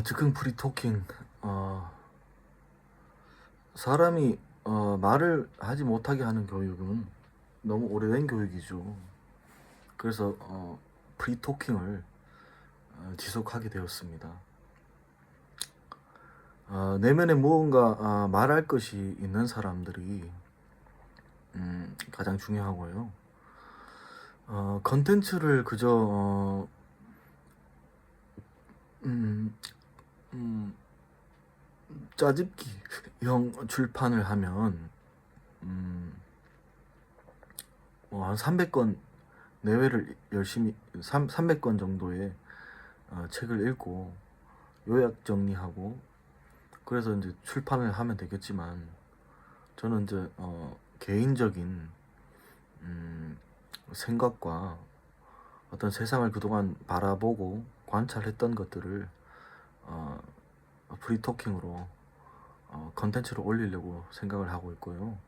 즉흥 프리토킹. 사람이 말을 하지 못하게 하는 교육은 너무 오래된 교육이죠. 그래서 프리토킹을 지속하게 되었습니다. 내면에 무언가 말할 것이 있는 사람들이 가장 중요하고요. 컨텐츠를 그저 음, 음, 짜집기형 출판을 하면 한 300권 내외를 열심히 300권 정도의 책을 읽고 요약 정리하고 그래서 이제 출판을 하면 되겠지만, 저는 이제 개인적인 생각과 어떤 세상을 그동안 바라보고 관찰했던 것들을 어, 프리토킹으로 컨텐츠를 올리려고 생각을 하고 있고요.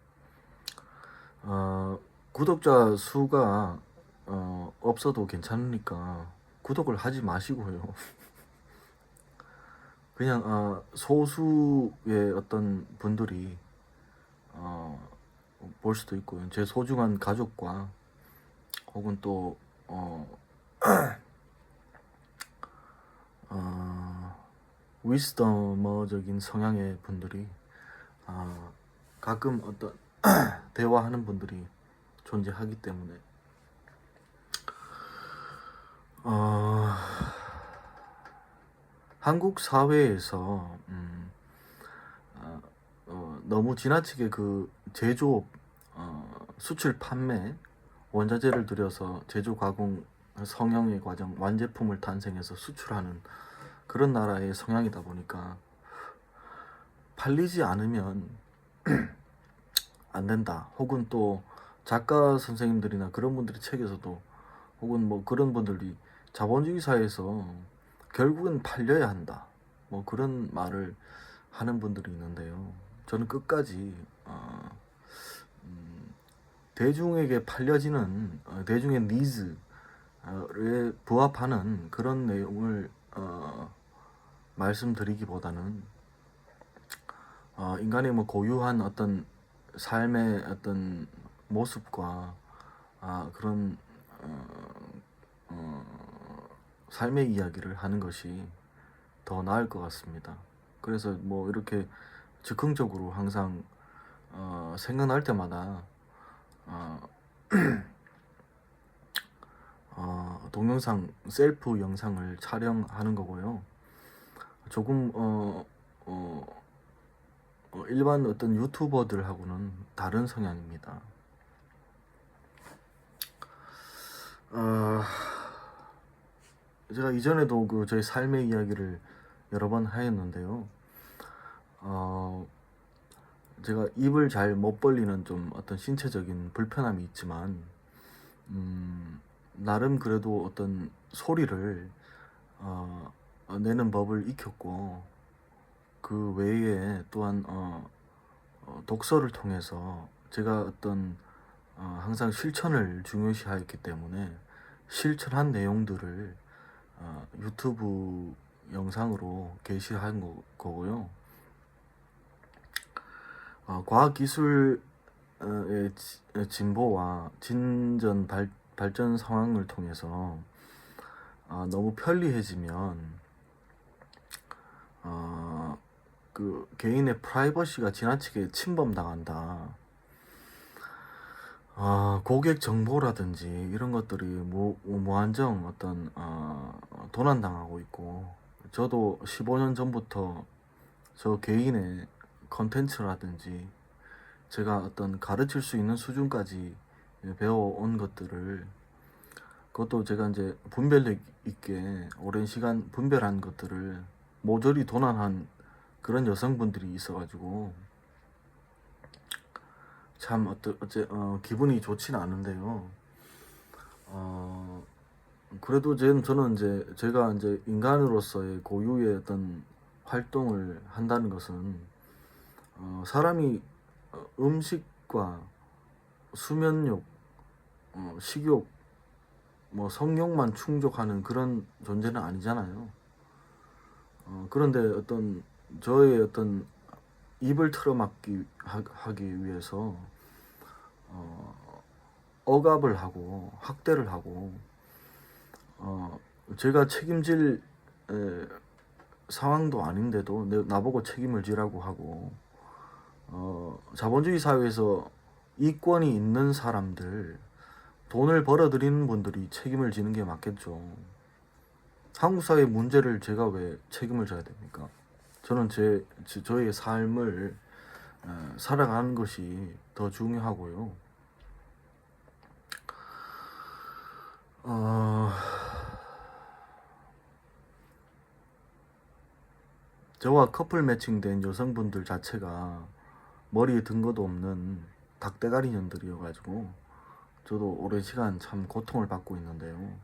구독자 수가 없어도 괜찮으니까 구독을 하지 마시고요. 그냥 소수의 어떤 분들이 볼 수도 있고요. 제 소중한 가족과 혹은 또 위스더머적인 성향의 분들이 가끔 어떤 대화하는 분들이 존재하기 때문에 한국 사회에서 너무 지나치게 그 제조업, 수출 판매, 원자재를 들여서 제조 가공 성형의 과정, 완제품을 탄생해서 수출하는 그런 나라의 성향이다 보니까 팔리지 않으면 안 된다. 혹은 또 작가 선생님들이나 그런 분들이 책에서도, 혹은 뭐 그런 분들이 자본주의 사회에서 결국은 팔려야 한다, 뭐 그런 말을 하는 분들이 있는데요. 저는 끝까지 대중에게 팔려지는 대중의 니즈에 부합하는 그런 내용을 말씀드리기보다는 인간의 뭐 고유한 어떤 삶의 어떤 모습과 그런 삶의 이야기를 하는 것이 더 나을 것 같습니다. 그래서 뭐 이렇게 즉흥적으로 항상 생각날 때마다 동영상 셀프 영상을 촬영하는 거고요. 조금 일반 어떤 유튜버들하고는 다른 성향입니다. 제가 이전에도 그 저희 삶의 이야기를 여러 번 하였는데요. 제가 입을 잘 못 벌리는 좀 어떤 신체적인 불편함이 있지만, 나름 그래도 어떤 소리를 내는 법을 익혔고, 그 외에 또한 독서를 통해서 제가 어떤 항상 실천을 중요시하였기 때문에 실천한 내용들을 유튜브 영상으로 게시한 거고요. 과학기술의 진보와 발전 상황을 통해서 너무 편리해지면 그 개인의 프라이버시가 지나치게 침범당한다. 고객 정보라든지 이런 것들이 무한정 어떤 도난당하고 있고, 저도 15년 전부터 저 개인의 컨텐츠라든지 제가 어떤 가르칠 수 있는 수준까지 배워온 것들을, 그것도 제가 이제 분별력 있게 오랜 시간 분별한 것들을 모조리 도난한 그런 여성분들이 있어가지고 참 기분이 좋지는 않은데요. 그래도 저는 이제 제가 이제 인간으로서의 고유의 어떤 활동을 한다는 것은 사람이 음식과 수면욕, 식욕, 뭐 성욕만 충족하는 그런 존재는 아니잖아요. 그런데 어떤 저의 어떤 입을 틀어막기 하기 위해서 억압을 하고 학대를 하고 제가 책임질 상황도 아닌데도 나보고 책임을 지라고 하고 자본주의 사회에서 이권이 있는 사람들, 돈을 벌어들이는 분들이 책임을 지는 게 맞겠죠. 한국 사회 문제를 제가 왜 책임을 져야 됩니까? 저는 저의 삶을 살아가는 것이 더 중요하고요. 저와 커플 매칭된 여성분들 자체가 머리에 든 것도 없는 닭대가리 년들이어가지고 저도 오랜 시간 참 고통을 받고 있는데요.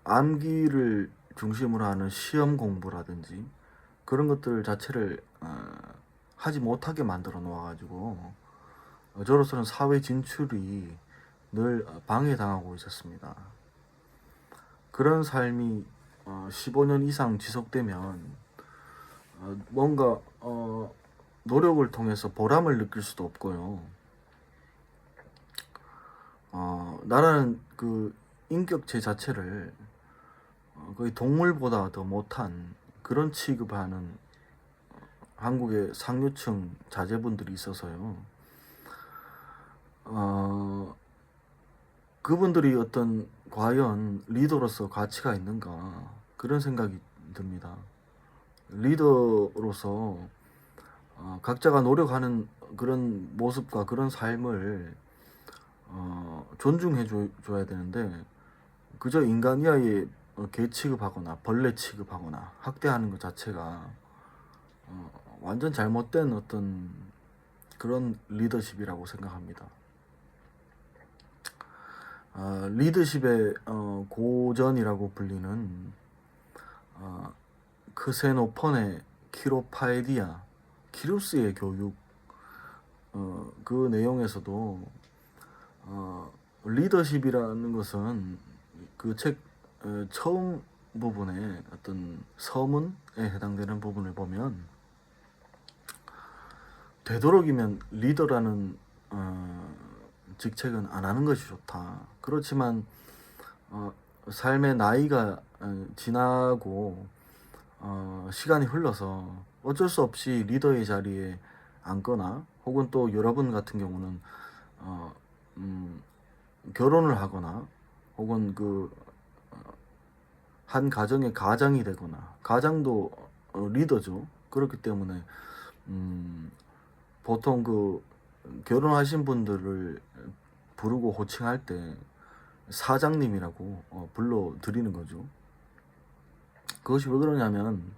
암기를 중심으로 하는 시험 공부라든지 그런 것들 자체를 하지 못하게 만들어 놓아가지고 저로서는 사회 진출이 늘 방해당하고 있었습니다. 그런 삶이 15년 이상 지속되면 뭔가 노력을 통해서 보람을 느낄 수도 없고요. 나라는 그 인격체 자체를 거의 동물보다 더 못한 그런 취급하는 한국의 상류층 자제분들이 있어서요. 그분들이 어떤 과연 리더로서 가치가 있는가 그런 생각이 듭니다. 리더로서 각자가 노력하는 그런 모습과 그런 삶을 존중해 줘야 되는데 그저 인간 이하의 개 취급하거나 벌레 취급하거나 학대하는 것 자체가 완전 잘못된 어떤 그런 리더십이라고 생각합니다. 리더십의 고전이라고 불리는 크세노폰의 키로파에디아, 키루스의 교육 그 내용에서도 리더십이라는 것은 그 책 처음 부분에 어떤 서문에 해당되는 부분을 보면 되도록이면 리더라는 직책은 안 하는 것이 좋다. 그렇지만 삶의 나이가 지나고 시간이 흘러서 어쩔 수 없이 리더의 자리에 앉거나 혹은 또 여러분 같은 경우는 결혼을 하거나 혹은 한 가정의 가장이 되거나 가장도 리더죠. 그렇기 때문에 보통 결혼하신 분들을 부르고 호칭할 때 사장님이라고 불러드리는 거죠. 그것이 왜 그러냐면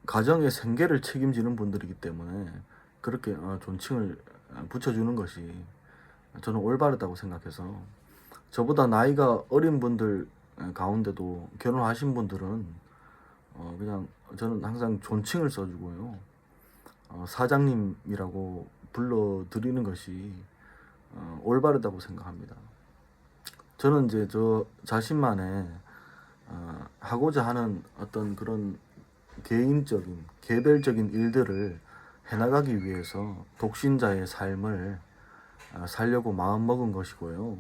가정의 생계를 책임지는 분들이기 때문에 그렇게 존칭을 붙여주는 것이 저는 올바르다고 생각해서 저보다 나이가 어린 분들 가운데도 결혼하신 분들은 그냥 저는 항상 존칭을 써주고요. 사장님이라고 불러드리는 것이 올바르다고 생각합니다. 저는 이제 저 자신만의 하고자 하는 어떤 그런 개인적인 개별적인 일들을 해나가기 위해서 독신자의 삶을 살려고 마음먹은 것이고요.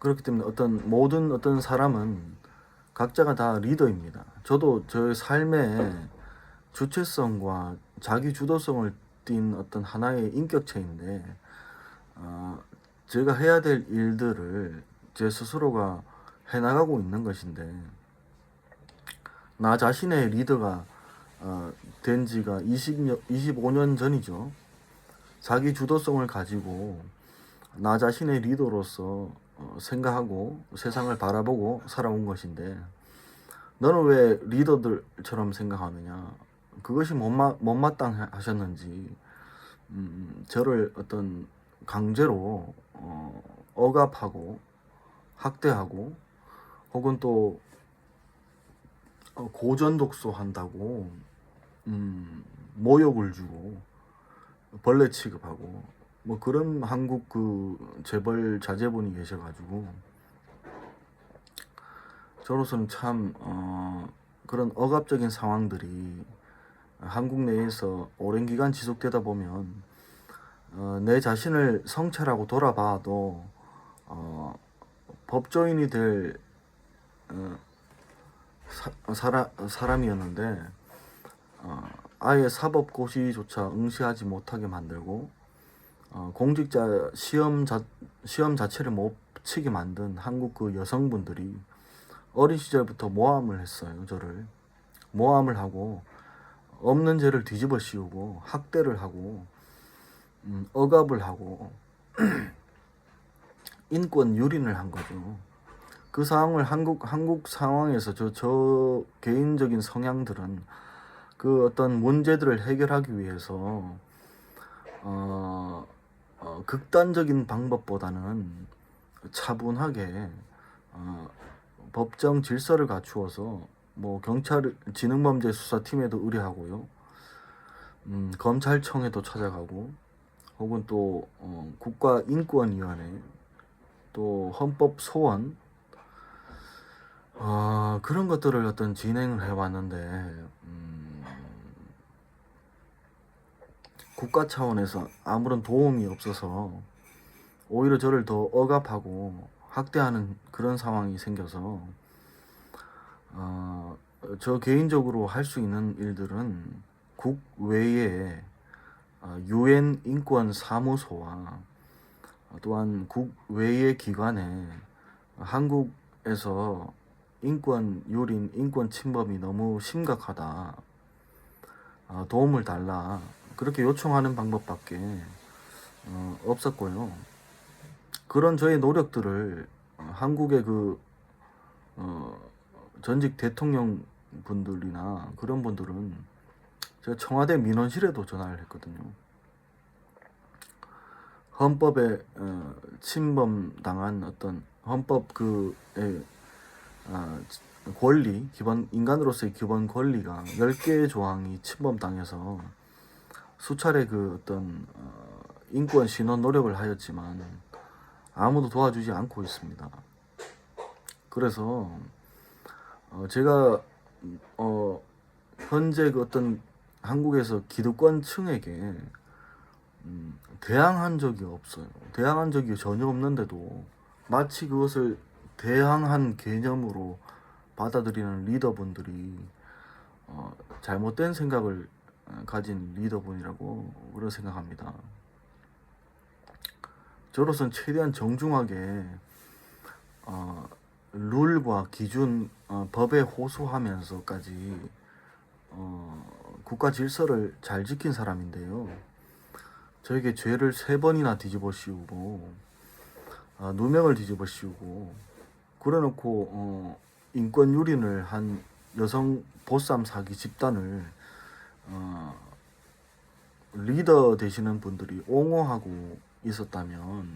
그렇기 때문에 모든 어떤 사람은 각자가 다 리더입니다. 저도 저의 삶의 주체성과 자기 주도성을 띈 어떤 하나의 인격체인데 제가 해야 될 일들을 제 스스로가 해나가고 있는 것인데 나 자신의 리더가 된 지가 25년 전이죠. 자기 주도성을 가지고 나 자신의 리더로서 생각하고 세상을 바라보고 살아온 것인데 너는 왜 리더들처럼 생각하느냐? 그것이 못마땅하셨는지 저를 어떤 강제로 억압하고 학대하고 혹은 또 고전 독서한다고 모욕을 주고 벌레 취급하고 뭐 그런 한국 그 재벌 자제분이 계셔가지고 저로서는 참 그런 억압적인 상황들이 한국 내에서 오랜 기간 지속되다 보면 내 자신을 성찰하고 돌아봐도 법조인이 될 사람이었는데 아예 사법고시조차 응시하지 못하게 만들고 공직자 시험 자체를 못 치게 만든 한국 그 여성분들이 어린 시절부터 모함을 했어요. 저를 모함을 하고 없는 죄를 뒤집어 씌우고 학대를 하고 억압을 하고 인권 유린을 한 거죠. 그 상황을 한국 상황에서 저 개인적인 성향들은 그 어떤 문제들을 해결하기 위해서 극단적인 방법보다는 차분하게 법정 질서를 갖추어서 뭐 경찰 지능범죄수사팀에도 의뢰하고요, 검찰청에도 찾아가고, 혹은 또 국가인권위원회, 또 헌법소원, 그런 것들을 어떤 진행을 해왔는데 국가 차원에서 아무런 도움이 없어서 오히려 저를 더 억압하고 학대하는 그런 상황이 생겨서 저 개인적으로 할 수 있는 일들은 국외에 UN 인권 사무소와 또한 국외의 기관에 한국에서 인권 유린, 인권 침범이 너무 심각하다, 도움을 달라, 그렇게 요청하는 방법밖에 없었고요. 그런 저의 노력들을 한국의 그 전직 대통령 분들이나 그런 분들은 제가 청와대 민원실에도 전화를 했거든요. 헌법에 침범당한 어떤 헌법 권리, 기본 인간으로서의 기본 권리가 10개의 조항이 침범당해서 수차례 그 어떤 인권 신원 노력을 하였지만 아무도 도와주지 않고 있습니다. 그래서 제가 현재 그 어떤 한국에서 기득권층에게 대항한 적이 없어요. 대항한 적이 전혀 없는데도 마치 그것을 대항한 개념으로 받아들이는 리더분들이 잘못된 생각을 가진 리더분이라고 그런 생각합니다. 저로서는 최대한 정중하게 룰과 기준, 법에 호소하면서까지 국가 질서를 잘 지킨 사람인데요. 저에게 죄를 3번이나 뒤집어 씌우고 누명을 뒤집어 씌우고 그래놓고 인권 유린을 한 여성 보쌈 사기 집단을 리더 되시는 분들이 옹호하고 있었다면